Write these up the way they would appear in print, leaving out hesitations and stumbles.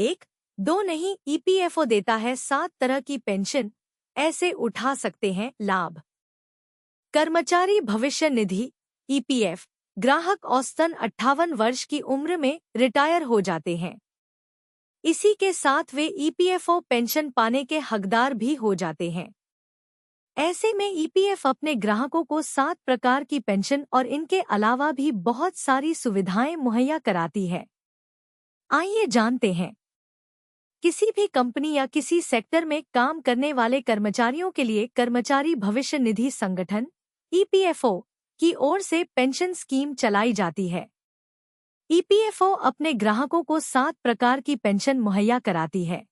एक दो नहीं, ईपीएफओ देता है 7 तरह की पेंशन। ऐसे उठा सकते हैं लाभ। कर्मचारी भविष्य निधि ईपीएफ ग्राहक औसतन 58 वर्ष की उम्र में रिटायर हो जाते हैं। इसी के साथ वे ईपीएफओ पेंशन पाने के हकदार भी हो जाते हैं। ऐसे में ईपीएफ अपने ग्राहकों को 7 प्रकार की पेंशन और इनके अलावा भी बहुत सारी सुविधाएं मुहैया कराती है। आइए जानते हैं। किसी भी कंपनी या किसी सेक्टर में काम करने वाले कर्मचारियों के लिए कर्मचारी भविष्य निधि संगठन ईपीएफओ की ओर से पेंशन स्कीम चलाई जाती है। ईपीएफओ अपने ग्राहकों को 7 प्रकार की पेंशन मुहैया कराती है।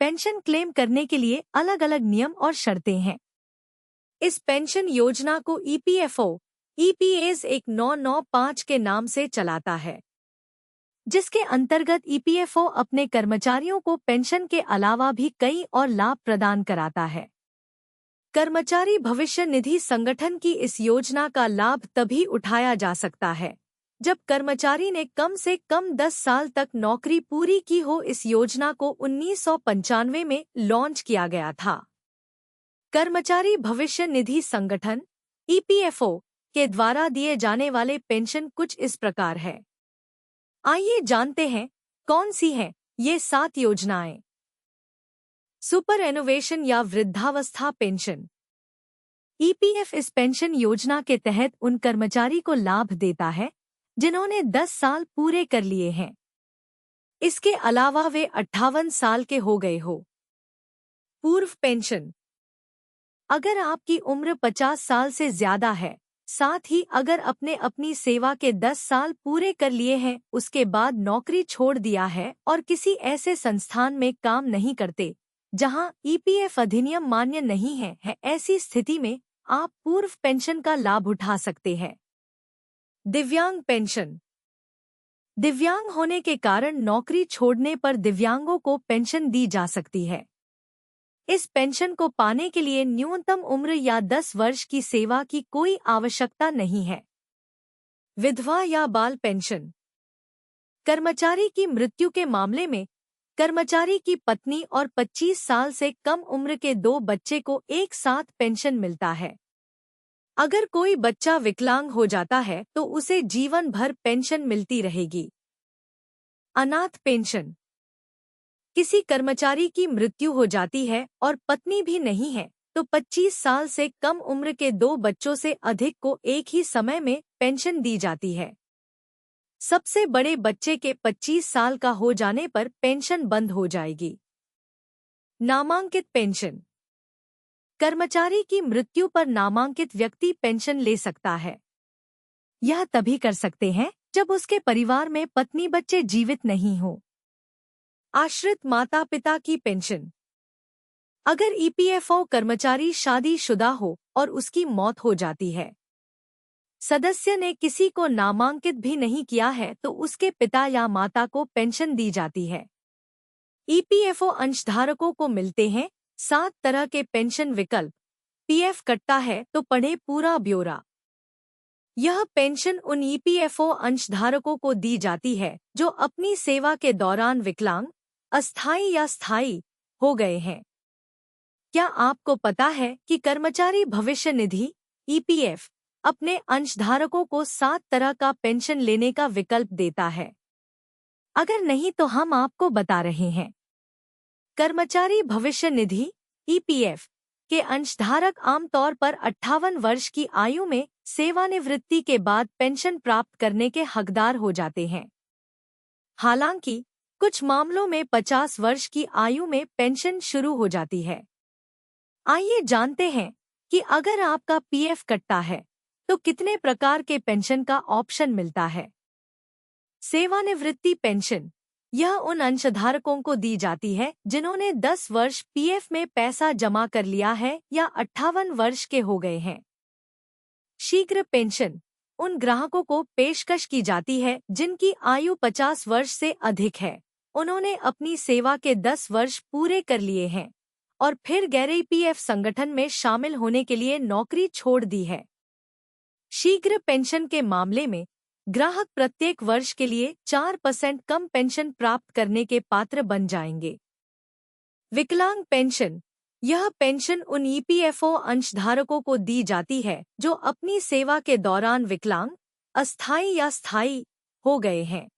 पेंशन क्लेम करने के लिए अलग अलग नियम और शर्तें हैं। इस पेंशन योजना को ईपीएफओ ईपीएस 1995 के नाम से चलाता है, जिसके अंतर्गत ईपीएफओ अपने कर्मचारियों को पेंशन के अलावा भी कई और लाभ प्रदान कराता है। कर्मचारी भविष्य निधि संगठन की इस योजना का लाभ तभी उठाया जा सकता है जब कर्मचारी ने कम से कम 10 साल तक नौकरी पूरी की हो। इस योजना को 1995 में लॉन्च किया गया था। कर्मचारी भविष्य निधि संगठन ईपीएफओ के द्वारा दिए जाने वाले पेंशन कुछ इस प्रकार है। आइए जानते हैं कौन सी हैं ये 7 योजनाएं। सुपर एनुवेशन या वृद्धावस्था पेंशन। ईपीएफ इस पेंशन योजना के तहत उन कर्मचारी को लाभ देता है जिन्होंने 10 साल पूरे कर लिए हैं। इसके अलावा वे 58 साल के हो गए हो। पूर्व पेंशन। अगर आपकी उम्र 50 साल से ज्यादा है, साथ ही अगर अपनी सेवा के 10 साल पूरे कर लिए हैं, उसके बाद नौकरी छोड़ दिया है और किसी ऐसे संस्थान में काम नहीं करते जहां ईपीएफ अधिनियम मान्य नहीं है, ऐसी स्थिति में आप पूर्व पेंशन का लाभ उठा सकते हैं। दिव्यांग पेंशन। दिव्यांग होने के कारण नौकरी छोड़ने पर दिव्यांगों को पेंशन दी जा सकती है। इस पेंशन को पाने के लिए न्यूनतम उम्र या 10 वर्ष की सेवा की कोई आवश्यकता नहीं है। विधवा या बाल पेंशन। कर्मचारी की मृत्यु के मामले में कर्मचारी की पत्नी और 25 साल से कम उम्र के 2 बच्चे को एक साथ पेंशन मिलता है। अगर कोई बच्चा विकलांग हो जाता है तो उसे जीवन भर पेंशन मिलती रहेगी। अनाथ पेंशन। किसी कर्मचारी की मृत्यु हो जाती है और पत्नी भी नहीं है तो 25 साल से कम उम्र के 2 बच्चों से अधिक को एक ही समय में पेंशन दी जाती है। सबसे बड़े बच्चे के 25 साल का हो जाने पर पेंशन बंद हो जाएगी। नामांकित पेंशन। कर्मचारी की मृत्यु पर नामांकित व्यक्ति पेंशन ले सकता है। यह तभी कर सकते हैं जब उसके परिवार में पत्नी बच्चे जीवित नहीं हो। आश्रित माता पिता की पेंशन। अगर ईपीएफओ कर्मचारी शादीशुदा हो और उसकी मौत हो जाती है, सदस्य ने किसी को नामांकित भी नहीं किया है तो उसके पिता या माता को पेंशन दी जाती है। ईपीएफओ अंशधारकों को मिलते हैं 7 तरह के पेंशन विकल्प। पीएफ कटता है तो पढ़े पूरा ब्यौरा। यह पेंशन उन ईपीएफओ अंशधारकों को दी जाती है जो अपनी सेवा के दौरान विकलांग, अस्थायी या स्थायी हो गए हैं। क्या आपको पता है कि कर्मचारी भविष्य निधि ईपीएफ अपने अंशधारकों को 7 तरह का पेंशन लेने का विकल्प देता है? अगर नहीं तो हम आपको बता रहे हैं। कर्मचारी भविष्य निधि ईपीएफ के अंशधारक आमतौर पर 58 वर्ष की आयु में सेवानिवृत्ति के बाद पेंशन प्राप्त करने के हकदार हो जाते हैं। हालांकि कुछ मामलों में 50 वर्ष की आयु में पेंशन शुरू हो जाती है। आइए जानते हैं कि अगर आपका पीएफ कटता है तो कितने प्रकार के पेंशन का ऑप्शन मिलता है। सेवानिवृत्ति पेंशन। यह उन अंशधारकों को दी जाती है जिन्होंने 10 वर्ष पीएफ में पैसा जमा कर लिया है या 58 वर्ष के हो गए हैं। शीघ्र पेंशन। उन ग्राहकों को पेशकश की जाती है जिनकी आयु 50 वर्ष से अधिक है, उन्होंने अपनी सेवा के 10 वर्ष पूरे कर लिए हैं और फिर गैर ईपीएफ संगठन में शामिल होने के लिए नौकरी छोड़ दी है। शीघ्र पेंशन के मामले में ग्राहक प्रत्येक वर्ष के लिए 4% कम पेंशन प्राप्त करने के पात्र बन जाएंगे। विकलांग पेंशन। यह पेंशन उन ईपीएफओ अंशधारकों को दी जाती है जो अपनी सेवा के दौरान विकलांग, अस्थायी या स्थायी हो गए हैं।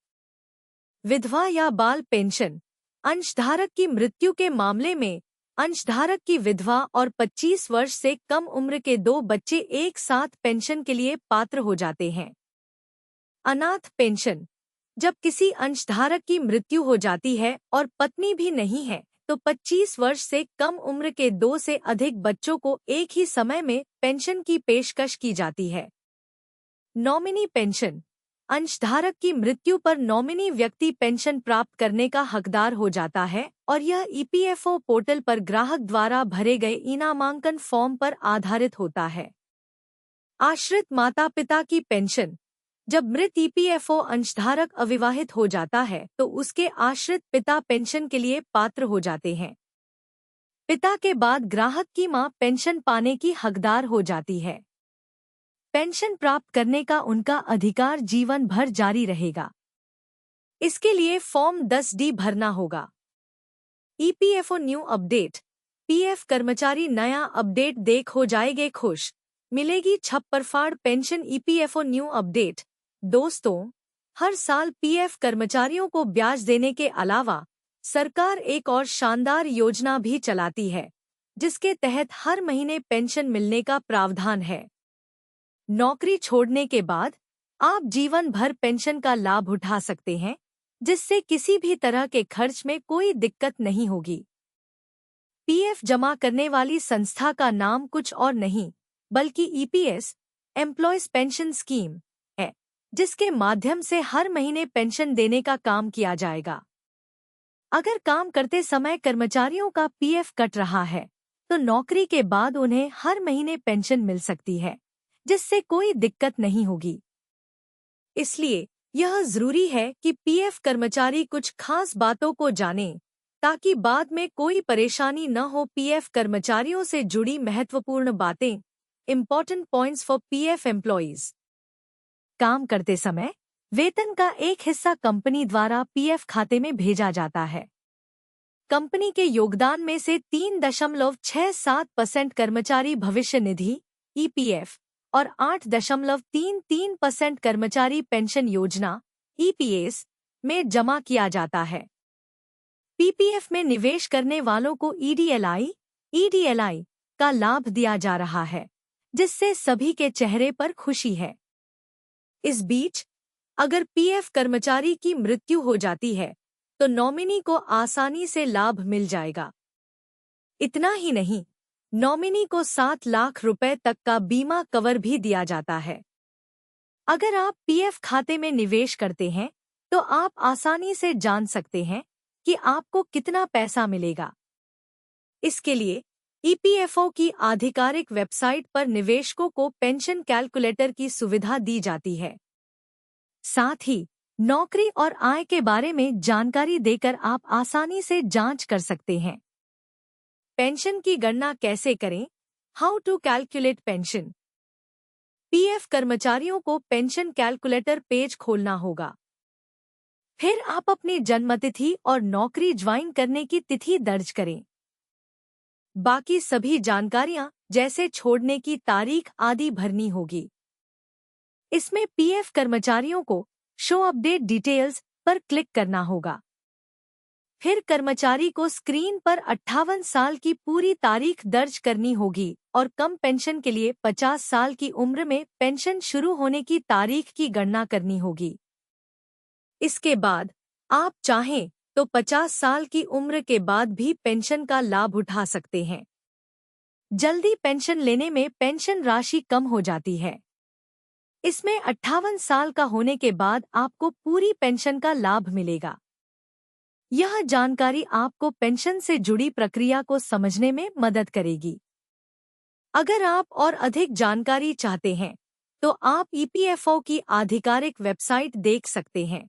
विधवा या बाल पेंशन। अंशधारक की मृत्यु के मामले में अंशधारक की विधवा और 25 वर्ष से कम उम्र के 2 बच्चे एक साथ पेंशन के लिए पात्र हो जाते हैं। अनाथ पेंशन। जब किसी अंशधारक की मृत्यु हो जाती है और पत्नी भी नहीं है तो 25 वर्ष से कम उम्र के 2 से अधिक बच्चों को एक ही समय में पेंशन की पेशकश की जाती है। Nominee pension. अंशधारक की मृत्यु पर नॉमिनी व्यक्ति पेंशन प्राप्त करने का हकदार हो जाता है और यह ईपीएफओ पोर्टल पर ग्राहक द्वारा भरे गए इनामांकन फॉर्म पर आधारित होता है। आश्रित माता पिता की पेंशन। जब मृत ईपीएफओ अंशधारक अविवाहित हो जाता है तो उसके आश्रित पिता पेंशन के लिए पात्र हो जाते हैं। पिता के बाद ग्राहक की मां पेंशन पाने की हकदार हो जाती है। पेंशन प्राप्त करने का उनका अधिकार जीवन भर जारी रहेगा। इसके लिए फॉर्म 10D भरना होगा। EPFO new update. पीएफ कर्मचारी नया अपडेट देख हो जाएंगे खुश, मिलेगी छप्परफाड़ पेंशन। EPFO new update. दोस्तों, हर साल पीएफ कर्मचारियों को ब्याज देने के अलावा सरकार एक और शानदार योजना भी चलाती है जिसके तहत हर महीने पेंशन मिलने का प्रावधान है। नौकरी छोड़ने के बाद आप जीवन भर पेंशन का लाभ उठा सकते हैं जिससे किसी भी तरह के खर्च में कोई दिक्कत नहीं होगी। पीएफ जमा करने वाली संस्था का नाम कुछ और नहीं बल्कि ईपीएस एम्प्लॉयज पेंशन स्कीम है, जिसके माध्यम से हर महीने पेंशन देने का काम किया जाएगा। अगर काम करते समय कर्मचारियों का पीएफ कट रहा है तो नौकरी के बाद उन्हें हर महीने पेंशन मिल सकती है जिससे कोई दिक्कत नहीं होगी। इसलिए यह जरूरी है कि पीएफ कर्मचारी कुछ खास बातों को जानें ताकि बाद में कोई परेशानी न हो। पीएफ कर्मचारियों से जुड़ी महत्वपूर्ण बातें। Important points for PF employees. काम करते समय वेतन का एक हिस्सा कंपनी द्वारा पीएफ खाते में भेजा जाता है। कंपनी के योगदान में से 3.67% कर्मचारी भविष्य निधि ईपीएफ और 8.33% कर्मचारी पेंशन योजना ईपीएस में जमा किया जाता है। पीपीएफ में निवेश करने वालों को ईडीएलआई का लाभ दिया जा रहा है जिससे सभी के चेहरे पर खुशी है। इस बीच अगर पीएफ कर्मचारी की मृत्यु हो जाती है तो नॉमिनी को आसानी से लाभ मिल जाएगा। इतना ही नहीं, नॉमिनी को 7 लाख रुपए तक का बीमा कवर भी दिया जाता है। अगर आप पीएफ खाते में निवेश करते हैं तो आप आसानी से जान सकते हैं कि आपको कितना पैसा मिलेगा। इसके लिए ईपीएफओ की आधिकारिक वेबसाइट पर निवेशकों को पेंशन कैलकुलेटर की सुविधा दी जाती है। साथ ही नौकरी और आय के बारे में जानकारी देकर आप आसानी से जांच कर सकते हैं। पेंशन की गणना कैसे करें? How to calculate pension. PF कर्मचारियों को पेंशन कैलकुलेटर पेज खोलना होगा। फिर आप अपनी जन्मतिथि और नौकरी ज्वाइन करने की तिथि दर्ज करें। बाकी सभी जानकारियां जैसे छोड़ने की तारीख आदि भरनी होगी। इसमें पीएफ कर्मचारियों को शो अपडेट डिटेल्स पर क्लिक करना होगा। फिर कर्मचारी को स्क्रीन पर 58 साल की पूरी तारीख दर्ज करनी होगी और कम पेंशन के लिए 50 साल की उम्र में पेंशन शुरू होने की तारीख की गणना करनी होगी। इसके बाद आप चाहें तो 50 साल की उम्र के बाद भी पेंशन का लाभ उठा सकते हैं। जल्दी पेंशन लेने में पेंशन राशि कम हो जाती है। इसमें 58 साल का होने के बाद आपको पूरी पेंशन का लाभ मिलेगा। यह जानकारी आपको पेंशन से जुड़ी प्रक्रिया को समझने में मदद करेगी। अगर आप और अधिक जानकारी चाहते हैं तो आप ईपीएफओ की आधिकारिक वेबसाइट देख सकते हैं।